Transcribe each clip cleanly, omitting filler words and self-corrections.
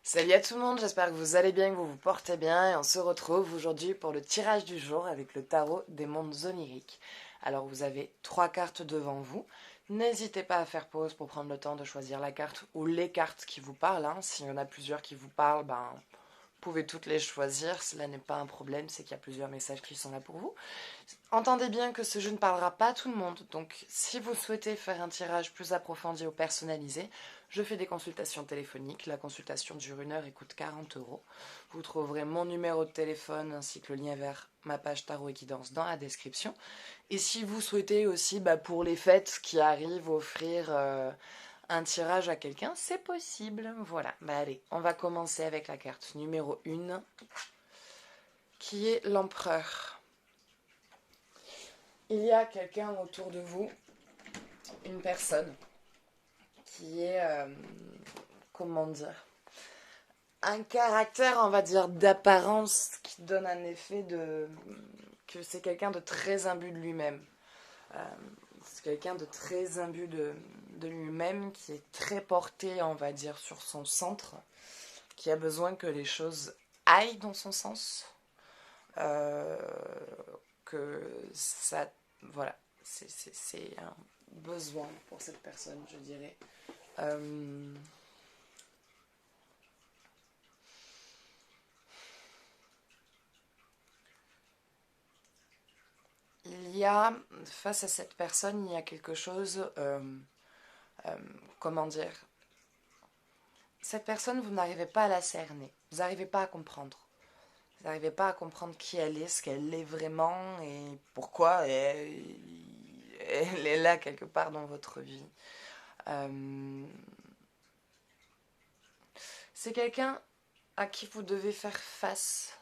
Salut à tout le monde, j'espère que vous allez bien, que vous vous portez bien et on se retrouve aujourd'hui pour le tirage du jour avec le tarot des mondes oniriques. Alors vous avez 3 cartes devant vous, n'hésitez pas à faire pause pour prendre le temps de choisir la carte ou les cartes qui vous parlent. S'il y en a plusieurs qui vous parlent, vous pouvez toutes les choisir, cela n'est pas un problème, c'est qu'il y a plusieurs messages qui sont là pour vous. Entendez bien que ce jeu ne parlera pas à tout le monde, donc si vous souhaitez faire un tirage plus approfondi ou personnalisé, je fais des consultations téléphoniques. La consultation dure 1 heure et coûte 40 €. Vous trouverez mon numéro de téléphone ainsi que le lien vers ma page Tarot et Guidance dans la description. Et si vous souhaitez aussi, pour les fêtes qui arrivent, offrir un tirage à quelqu'un, c'est possible. Voilà, allez, on va commencer avec la carte numéro 1, qui est l'empereur. Il y a quelqu'un autour de vous, une personne, qui est, comment dire, un caractère, on va dire, d'apparence qui donne un effet de que c'est quelqu'un de très imbu de lui-même. Euh, c'est quelqu'un de très imbu de lui-même, qui est très porté, on va dire, sur son centre, qui a besoin que les choses aillent dans son sens, euh, que ça, voilà, c'est un besoin pour cette personne, je dirais. Euh, il y a, face à cette personne, il y a quelque chose, euh, comment dire, cette personne, vous n'arrivez pas à la cerner, vous n'arrivez pas à comprendre. Vous n'arrivez pas à comprendre qui elle est, ce qu'elle est vraiment et pourquoi elle est là quelque part dans votre vie. Euh, c'est quelqu'un à qui vous devez faire face,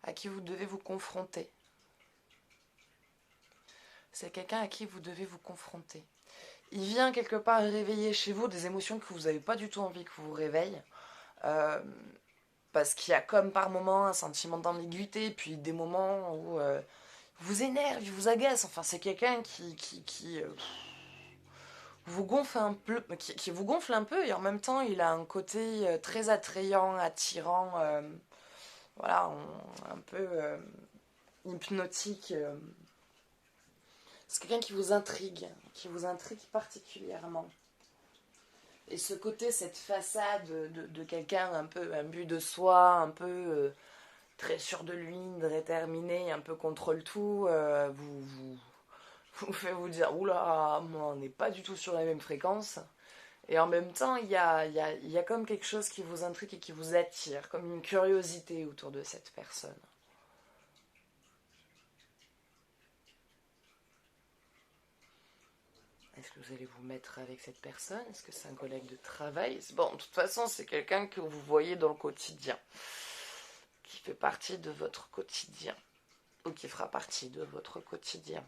à qui vous devez vous confronter. C'est quelqu'un à qui vous devez vous confronter. Il vient quelque part réveiller chez vous des émotions que vous n'avez pas du tout envie que vous réveille. Euh, parce qu'il y a comme par moments un sentiment d'ambiguïté, puis des moments où vous énerve, il vous agace. Enfin, c'est quelqu'un qui vous gonfle un peu, qui vous gonfle un peu, et en même temps, il a un côté très attrayant, attirant, voilà, un peu hypnotique. C'est quelqu'un qui vous intrigue particulièrement. Et ce côté, cette façade de quelqu'un un peu imbu de soi, un peu très sûr de lui, déterminé, un peu contrôle tout, vous fait vous dire oula, moi, on n'est pas du tout sur la même fréquence. Et en même temps, il y a comme quelque chose qui vous intrigue et qui vous attire, comme une curiosité autour de cette personne. Est-ce que vous allez vous mettre avec cette personne? Est-ce que c'est un collègue de travail? Bon, de toute façon, c'est quelqu'un que vous voyez dans le quotidien, qui fait partie de votre quotidien, ou qui fera partie de votre quotidien.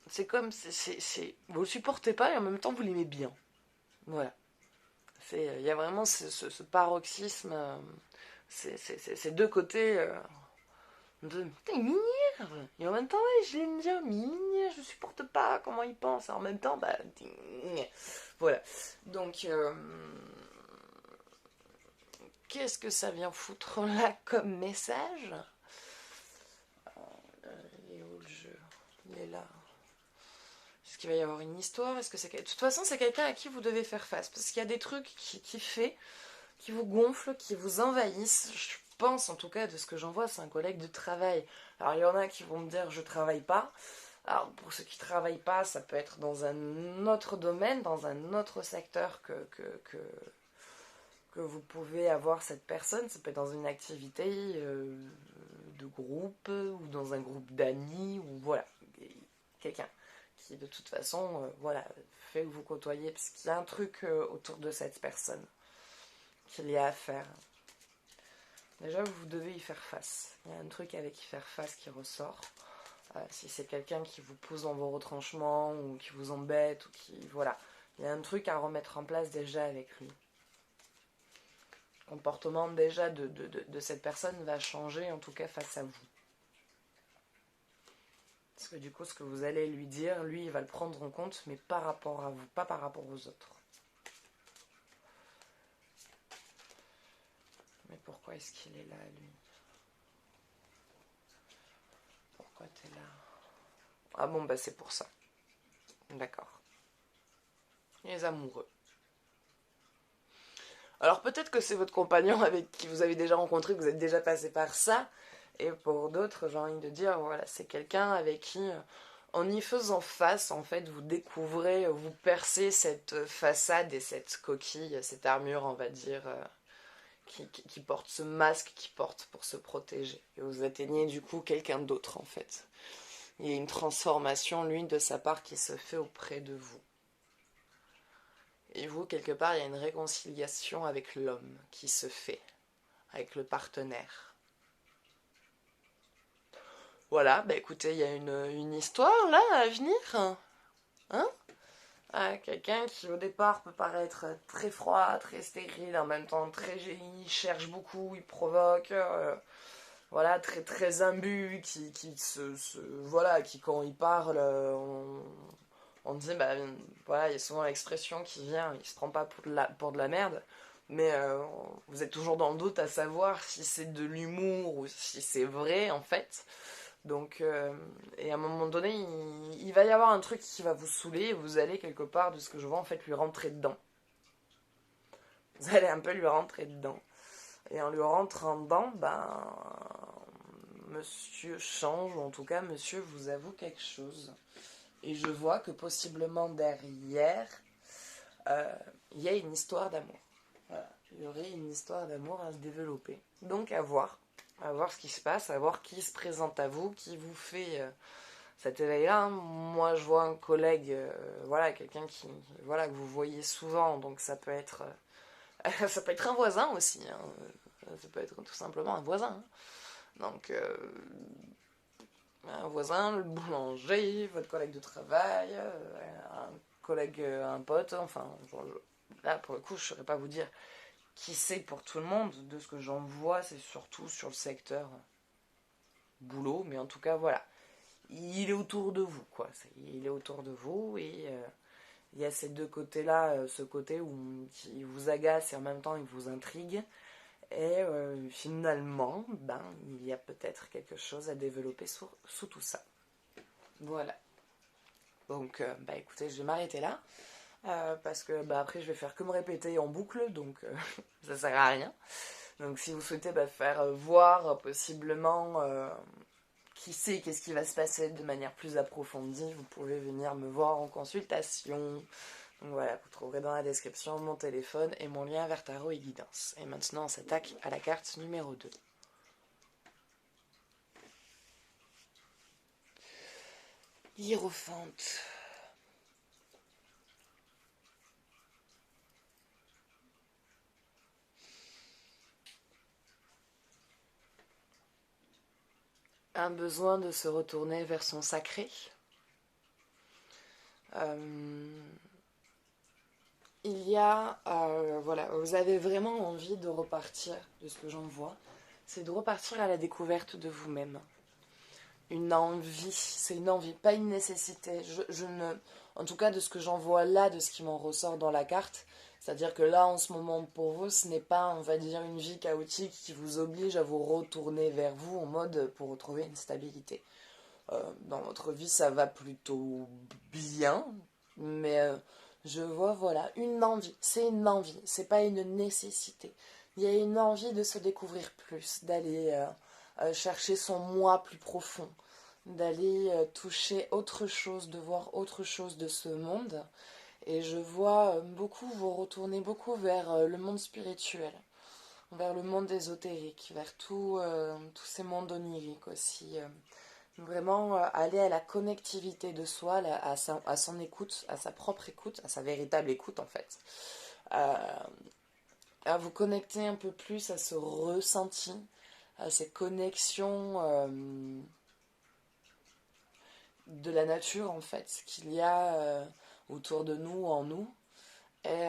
C'est comme, vous le supportez pas et en même temps vous l'aimez bien. Voilà. Il y a vraiment ce paroxysme, ces deux côtés de putain, il m'énerve. Et en même temps, ouais, je l'aime bien, mais il m'énerve, je supporte pas comment il pense. Et en même temps, voilà. Donc, qu'est-ce que ça vient foutre là comme message? Il est où le jeu? Il est là. Est-ce qu'il va y avoir une histoire? Est-ce que c'est... De toute façon, c'est quelqu'un à qui vous devez faire face. Parce qu'il y a des trucs qui fait, qui vous gonflent, qui vous envahissent. Je pense, en tout cas, de ce que j'en vois, c'est un collègue de travail. Alors, il y en a qui vont me dire, je travaille pas. Alors, pour ceux qui travaillent pas, ça peut être dans un autre domaine, dans un autre secteur que vous pouvez avoir cette personne. Ça peut être dans une activité de groupe ou dans un groupe d'amis ou voilà. Quelqu'un qui de toute façon voilà, fait que vous côtoyez parce qu'il y a un truc autour de cette personne qu'il y a à faire. Déjà, vous devez y faire face. Il y a un truc avec y faire face qui ressort. Si c'est quelqu'un qui vous pousse dans vos retranchements ou qui vous embête ou qui... Voilà. Il y a un truc à remettre en place déjà avec lui. Le comportement déjà de cette personne va changer, en tout cas face à vous. Parce que du coup, ce que vous allez lui dire, lui, il va le prendre en compte, mais par rapport à vous, pas par rapport aux autres. Mais pourquoi est-ce qu'il est là, lui? Pourquoi t'es là? Ah bon, bah c'est pour ça. D'accord. Il est amoureux. Alors peut-être que c'est votre compagnon avec qui vous avez déjà rencontré, que vous êtes déjà passé par ça. Et pour d'autres, j'ai envie de dire, voilà, c'est quelqu'un avec qui, en y faisant face, en fait, vous découvrez, vous percez cette façade et cette coquille, cette armure, on va dire, qui porte ce masque, qui porte pour se protéger. Et vous atteignez du coup quelqu'un d'autre, en fait. Il y a une transformation, lui, de sa part qui se fait auprès de vous. Et vous, quelque part, il y a une réconciliation avec l'homme qui se fait, avec le partenaire. Voilà, bah écoutez, il y a une histoire là à venir. Hein? Quelqu'un qui au départ peut paraître très froid, très stérile, en même temps très génie, cherche beaucoup, il provoque, voilà, très très imbu, qui voilà, qui quand il parle, on dit, bah voilà, il y a souvent l'expression qui vient, il se prend pas pour de la merde, mais vous êtes toujours dans le doute à savoir si c'est de l'humour ou si c'est vrai en fait. Donc, et à un moment donné, il va y avoir un truc qui va vous saouler et vous allez quelque part, de ce que je vois, en fait, lui rentrer dedans. Vous allez un peu lui rentrer dedans. Et en lui rentrant dedans, ben, monsieur change, ou en tout cas, monsieur vous avoue quelque chose. Et je vois que possiblement derrière, il y a une histoire d'amour. Voilà. Il y aurait une histoire d'amour à se développer. Donc à voir ce qui se passe, à voir qui se présente à vous, qui vous fait cet éveil-là. Moi, je vois un collègue, voilà, quelqu'un qui, voilà, que vous voyez souvent, donc ça peut être, ça peut être un voisin aussi. Hein. Ça peut être tout simplement un voisin. Hein. Donc, un voisin, le boulanger, votre collègue de travail, un collègue, un pote, enfin, là, pour le coup, je ne saurais pas vous dire qui c'est pour tout le monde. De ce que j'en vois, c'est surtout sur le secteur boulot, mais en tout cas, voilà. Il est autour de vous, quoi. Il est autour de vous et il y a ces deux côtés-là, ce côté où il vous agace et en même temps il vous intrigue. Et finalement, ben, il y a peut-être quelque chose à développer sous tout ça. Voilà. Donc, bah écoutez, je vais m'arrêter là. Parce que bah, après, je vais faire que me répéter en boucle, donc ça sert à rien. Donc, si vous souhaitez bah, faire voir possiblement qui sait qu'est-ce qui va se passer de manière plus approfondie, vous pouvez venir me voir en consultation. Donc voilà, vous trouverez dans la description mon téléphone et mon lien vers Tarot et Guidance. Et maintenant, on s'attaque à la carte numéro 2. Hiérophante. Un besoin de se retourner vers son sacré. Il y a, voilà, vous avez vraiment envie de repartir, de ce que j'en vois, c'est de repartir à la découverte de vous-même. Une envie, c'est une envie, pas une nécessité. Je ne, en tout cas, de ce que j'en vois là, de ce qui m'en ressort dans la carte, c'est-à-dire que là, en ce moment, pour vous, ce n'est pas, on va dire, une vie chaotique qui vous oblige à vous retourner vers vous en mode pour retrouver une stabilité. Dans votre vie, ça va plutôt bien, mais je vois, voilà, une envie. C'est une envie, c'est pas une nécessité. Il y a une envie de se découvrir plus, d'aller chercher son moi plus profond, d'aller toucher autre chose, de voir autre chose de ce monde. Et je vois beaucoup vous retourner beaucoup vers le monde spirituel, vers le monde ésotérique, vers tous ces mondes oniriques aussi. Vraiment aller à la connectivité de soi, à son écoute, à sa propre écoute, à sa véritable écoute en fait. À vous connecter un peu plus à ce ressenti, à ces connexions de la nature en fait qu'il y a autour de nous, en nous. Et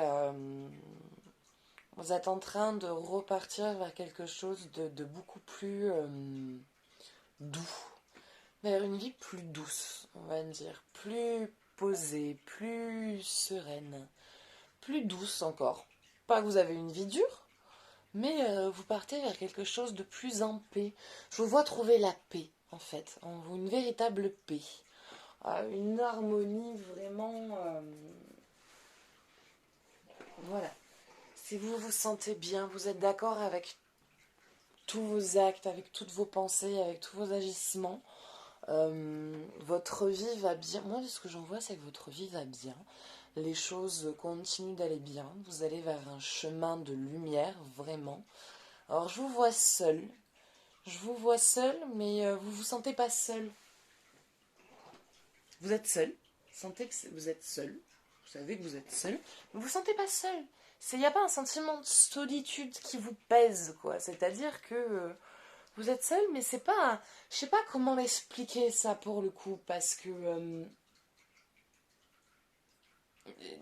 vous êtes en train de repartir vers quelque chose de beaucoup plus doux, vers une vie plus douce, on va dire, plus posée, plus sereine, plus douce encore. Pas que vous avez une vie dure, mais vous partez vers quelque chose de plus en paix. Je vous vois trouver la paix, en fait, en vous, une véritable paix. Une harmonie vraiment... voilà. Si vous vous sentez bien, vous êtes d'accord avec tous vos actes, avec toutes vos pensées, avec tous vos agissements, votre vie va bien. Moi, ce que j'en vois, c'est que votre vie va bien. Les choses continuent d'aller bien. Vous allez vers un chemin de lumière, vraiment. Alors, je vous vois seul. Je vous vois seul, mais vous vous sentez pas seul. Vous êtes seul. Vous sentez que vous êtes seul. Vous savez que vous êtes seul. Mais vous vous sentez pas seul. Il n'y a pas un sentiment de solitude qui vous pèse, quoi. C'est-à-dire que vous êtes seul, mais c'est pas... Je sais pas comment l'expliquer, ça, pour le coup, parce que...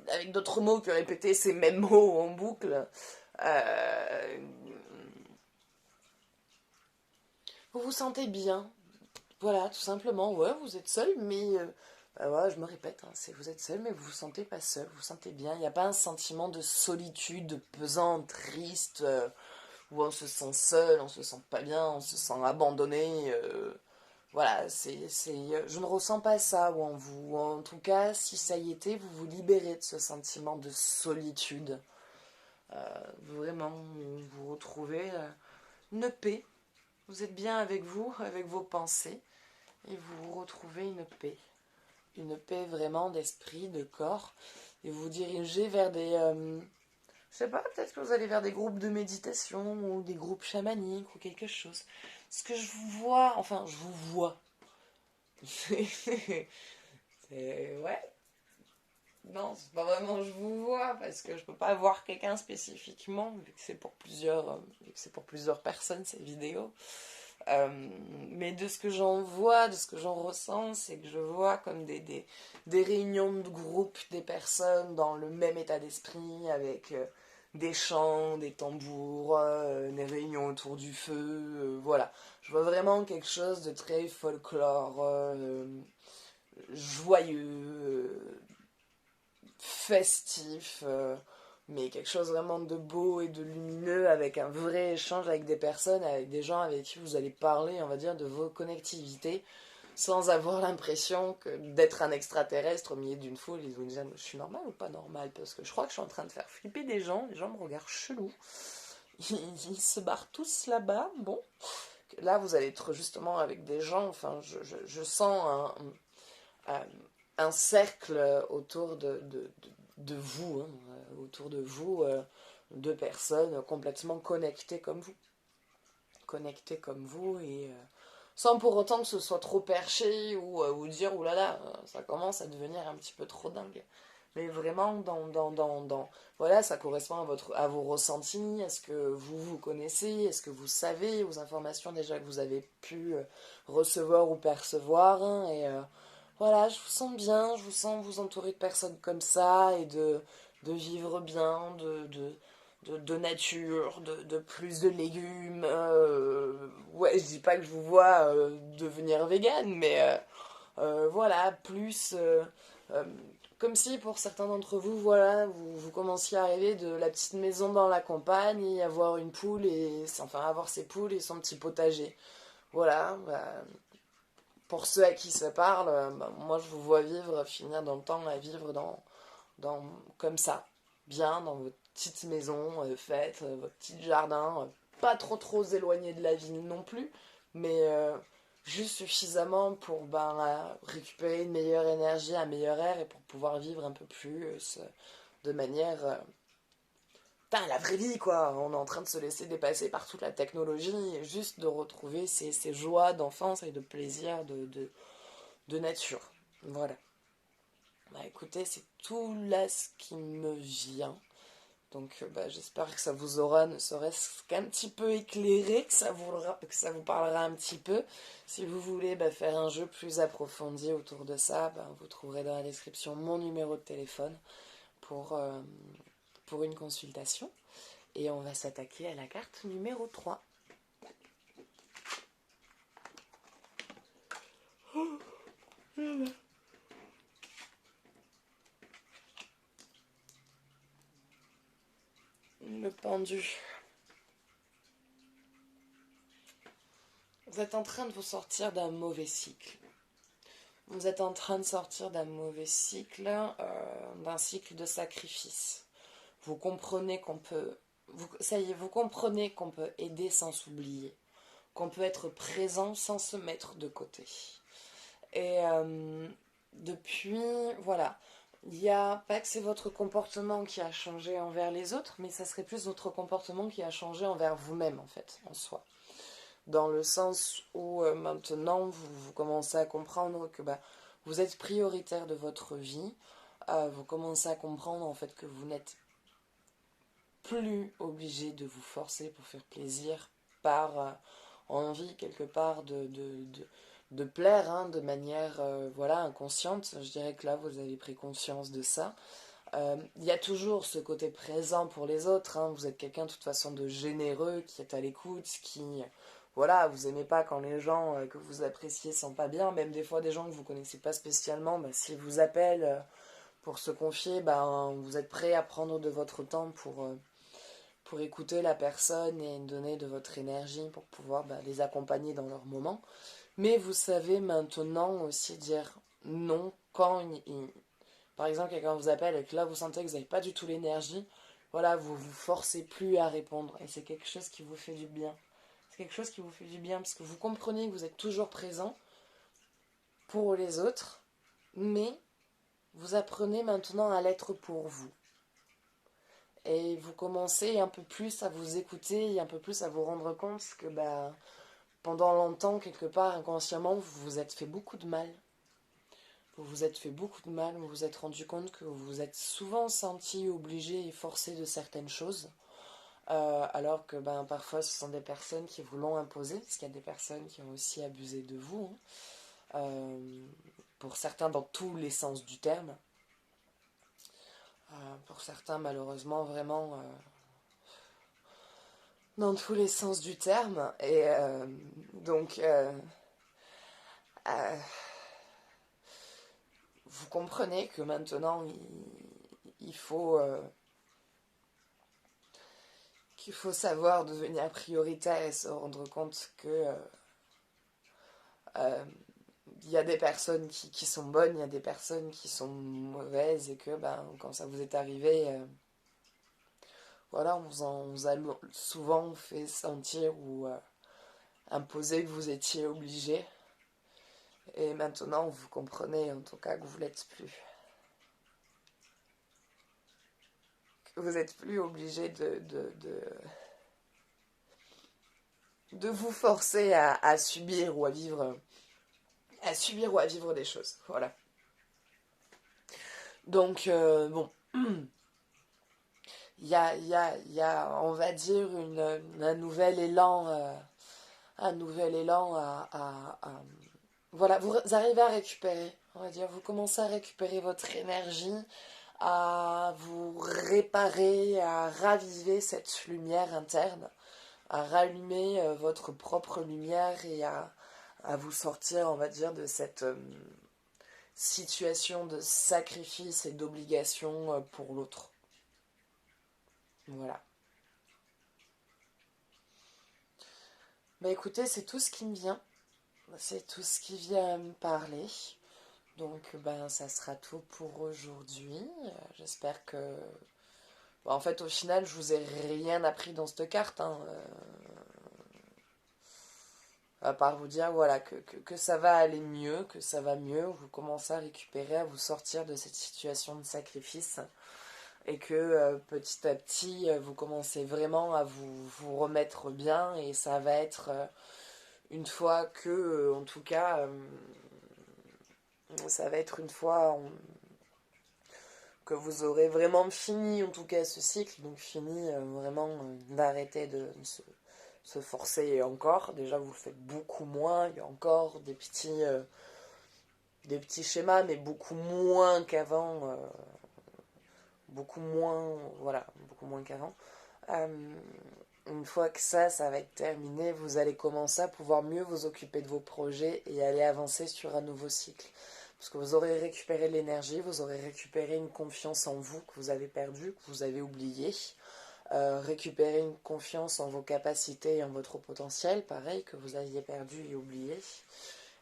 avec d'autres mots que répéter ces mêmes mots en boucle, euh, vous vous sentez bien. Voilà, tout simplement. Ouais, vous êtes seul, mais... bah ouais, je me répète, hein, vous êtes seul, mais vous vous sentez pas seul, vous vous sentez bien. Il n'y a pas un sentiment de solitude pesant, triste, où on se sent seul, on se sent pas bien, on se sent abandonné. Voilà, je ne ressens pas ça en vous. En tout cas, si ça y était, vous vous libérez de ce sentiment de solitude. Vraiment, vous retrouvez une paix. Vous êtes bien avec vous, avec vos pensées, et vous retrouvez une paix. Une paix vraiment d'esprit, de corps. Et vous vous dirigez vers des... je sais pas, peut-être que vous allez vers des groupes de méditation ou des groupes chamaniques ou quelque chose. Ce que je vous vois, enfin, je vous vois. Ouais. Non, c'est pas vraiment je vous vois parce que je peux pas voir quelqu'un spécifiquement vu que c'est pour plusieurs personnes ces vidéos. Mais de ce que j'en vois, de ce que j'en ressens, c'est que je vois comme des réunions de groupe, des personnes dans le même état d'esprit, avec des chants, des tambours, des réunions autour du feu, voilà. Je vois vraiment quelque chose de très folklore, joyeux, festif, mais quelque chose vraiment de beau et de lumineux, avec un vrai échange avec des personnes, avec des gens avec qui vous allez parler, on va dire, de vos connectivités, sans avoir l'impression d'être un extraterrestre au milieu d'une foule. Ils vous disent, je suis normal ou pas normal? Parce que je crois que je suis en train de faire flipper des gens, les gens me regardent chelou. Ils se barrent tous là-bas, bon. Là, vous allez être justement avec des gens, enfin, je sens un, un cercle autour de vous, hein, autour de vous, de personnes complètement connectées comme vous. Connectées comme vous et sans pour autant que ce soit trop perché ou dire oulala, ça commence à devenir un petit peu trop dingue. Mais vraiment, voilà, ça correspond à vos ressentis, à ce que vous connaissez, est-ce que vous savez, aux informations déjà que vous avez pu recevoir ou percevoir, hein, et voilà, je vous sens bien, je vous sens vous entourer de personnes comme ça et de vivre bien, de nature, de plus de légumes. Ouais, je dis pas que je vous vois devenir vegan, mais voilà, plus euh, comme si pour certains d'entre vous, voilà, vous commenciez à rêver de la petite maison dans la campagne et avoir une poule et enfin avoir ses poules et son petit potager. Voilà, bah, pour ceux à qui ça parle, bah, moi je vous vois vivre, finir dans le temps à vivre comme ça, bien dans votre petite maison faite, votre petit jardin, pas trop éloigné de la ville non plus, mais juste suffisamment pour ben, récupérer une meilleure énergie, un meilleur air et pour pouvoir vivre un peu plus de manière... Putain, la vraie vie, quoi. On est en train de se laisser dépasser par toute la technologie et juste de retrouver ces joies d'enfance et de plaisir de nature. Voilà. Bah écoutez, c'est tout là ce qui me vient. Donc bah, j'espère que ça vous aura ne serait-ce qu'un petit peu éclairé, que ça vous parlera un petit peu. Si vous voulez bah, faire un jeu plus approfondi autour de ça, bah, vous trouverez dans la description mon numéro de téléphone pour, euh, pour une consultation. Et on va s'attaquer à la carte numéro 3. Le pendu. Vous êtes en train de vous sortir d'un mauvais cycle. Vous êtes en train de sortir d'un mauvais cycle, d'un cycle de sacrifice. Vous comprenez qu'on peut... ça y est, vous comprenez qu'on peut aider sans s'oublier. Qu'on peut être présent sans se mettre de côté. Et depuis, voilà, il n'y a pas que c'est votre comportement qui a changé envers les autres, mais ça serait plus votre comportement qui a changé envers vous-même, en fait, en soi. Dans le sens où maintenant, vous commencez à comprendre que vous êtes prioritaire de votre vie. Vous commencez à comprendre, en fait, que vous n'êtes plus obligé de vous forcer pour faire plaisir par envie, quelque part, de plaire, hein, de manière voilà, inconsciente. Je dirais que là, vous avez pris conscience de ça. Il y a toujours ce côté présent pour les autres, hein. Vous êtes quelqu'un de toute façon de généreux, qui est à l'écoute, qui... Voilà, vous aimez pas quand les gens que vous appréciez sont pas bien, même des fois des gens que vous connaissez pas spécialement, s'ils vous appellent pour se confier, vous êtes prêt à prendre de votre temps pour écouter la personne et donner de votre énergie pour pouvoir les accompagner dans leur moment. Mais vous savez maintenant aussi dire non quand par exemple quelqu'un vous appelle et que là vous sentez que vous n'avez pas du tout l'énergie, voilà, vous vous forcez plus à répondre et c'est quelque chose qui vous fait du bien. C'est quelque chose qui vous fait du bien parce que vous comprenez que vous êtes toujours présent pour les autres, mais vous apprenez maintenant à l'être pour vous. Et vous commencez un peu plus à vous écouter et un peu plus à vous rendre compte que pendant longtemps, quelque part, inconsciemment, vous vous êtes fait beaucoup de mal. Vous vous êtes fait beaucoup de mal, vous vous êtes rendu compte que vous vous êtes souvent senti obligé et forcé de certaines choses. Alors que parfois ce sont des personnes qui vous l'ont imposé, parce qu'il y a des personnes qui ont aussi abusé de vous, hein. Pour certains dans tous les sens du terme. Pour certains malheureusement vraiment dans tous les sens du terme. Et donc vous comprenez que maintenant il faut qu'il faut savoir devenir prioritaire et se rendre compte que il y a des personnes qui sont bonnes, il y a des personnes qui sont mauvaises et que quand ça vous est arrivé, voilà, on vous a souvent fait sentir ou imposer que vous étiez obligé. Et maintenant, vous comprenez en tout cas que vous ne l'êtes plus. Que vous n'êtes plus obligé de vous forcer à subir ou à vivre des choses. Voilà. Donc, bon, il y a, on va dire, un nouvel élan, voilà, vous arrivez à récupérer, on va dire, vous commencez à récupérer votre énergie, à vous réparer, à raviver cette lumière interne, à rallumer votre propre lumière et à vous sortir, on va dire, de cette situation de sacrifice et d'obligation pour l'autre. Voilà. Écoutez, c'est tout ce qui me vient. C'est tout ce qui vient à me parler. Donc, ça sera tout pour aujourd'hui. J'espère que... en fait, au final, je vous ai rien appris dans cette carte, hein. À part vous dire, voilà, que ça va aller mieux, que ça va mieux. Vous commencez à récupérer, à vous sortir de cette situation de sacrifice. Et que petit à petit, vous commencez vraiment à vous remettre bien. Et ça va être une fois que, en tout cas... ça va être une fois que vous aurez vraiment fini, en tout cas, ce cycle. Donc fini vraiment d'arrêter de se forcer encore. Déjà, vous le faites beaucoup moins. Il y a encore des petits schémas, mais beaucoup moins qu'avant. Beaucoup moins, voilà, beaucoup moins qu'avant. Une fois que ça va être terminé, vous allez commencer à pouvoir mieux vous occuper de vos projets et aller avancer sur un nouveau cycle. parce que vous aurez récupéré de l'énergie, vous aurez récupéré une confiance en vous que vous avez perdue, que vous avez oubliée. Récupérer une confiance en vos capacités et en votre potentiel, pareil, que vous aviez perdu et oublié.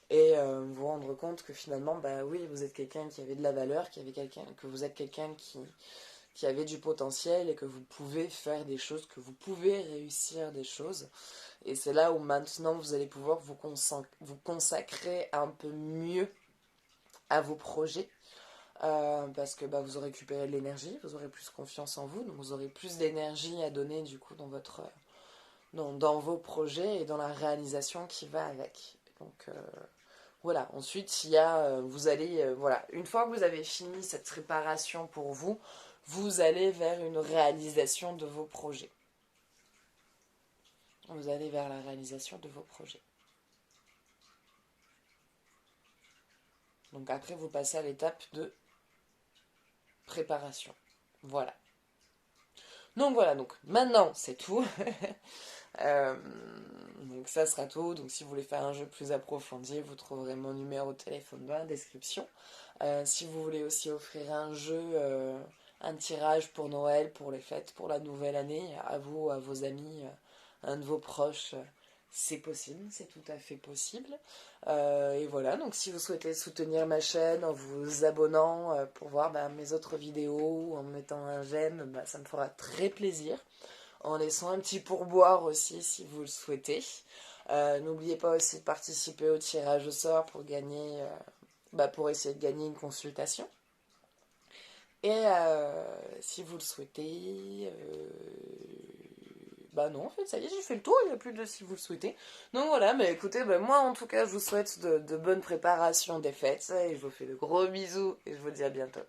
Et vous rendre compte que finalement, bah oui, vous êtes quelqu'un qui avait de la valeur, que vous êtes quelqu'un qui avait du potentiel et que vous pouvez faire des choses, que vous pouvez réussir des choses. Et c'est là où maintenant vous allez pouvoir vous consacrer un peu mieux à vos projets. Parce que bah, vous aurez récupéré de l'énergie, vous aurez plus confiance en vous, donc vous aurez plus d'énergie à donner du coup dans vos projets et dans la réalisation qui va avec. Donc voilà, ensuite il y a, vous allez, voilà, une fois que vous avez fini cette préparation pour vous, vous allez vers une réalisation de vos projets. Vous allez vers la réalisation de vos projets. Donc après vous passez à l'étape de préparation. Voilà. Donc voilà, donc maintenant c'est tout. Donc ça sera tout. Donc si vous voulez faire un jeu plus approfondi, vous trouverez mon numéro de téléphone dans la description. Si vous voulez aussi offrir un jeu, un tirage pour Noël, pour les fêtes, pour la nouvelle année, à vous, à vos amis, un de vos proches, c'est possible, c'est tout à fait possible. Et voilà, donc si vous souhaitez soutenir ma chaîne en vous abonnant pour voir mes autres vidéos, en mettant un j'aime, ça me fera très plaisir. En laissant un petit pourboire aussi si vous le souhaitez. N'oubliez pas aussi de participer au tirage au sort pour gagner, pour essayer de gagner une consultation. Et si vous le souhaitez, non, en fait, ça y est, j'ai fait le tour, il n'y a plus de si vous le souhaitez. Donc voilà, mais écoutez, moi en tout cas, je vous souhaite de bonnes préparations des fêtes, et je vous fais de gros bisous, et je vous dis à bientôt.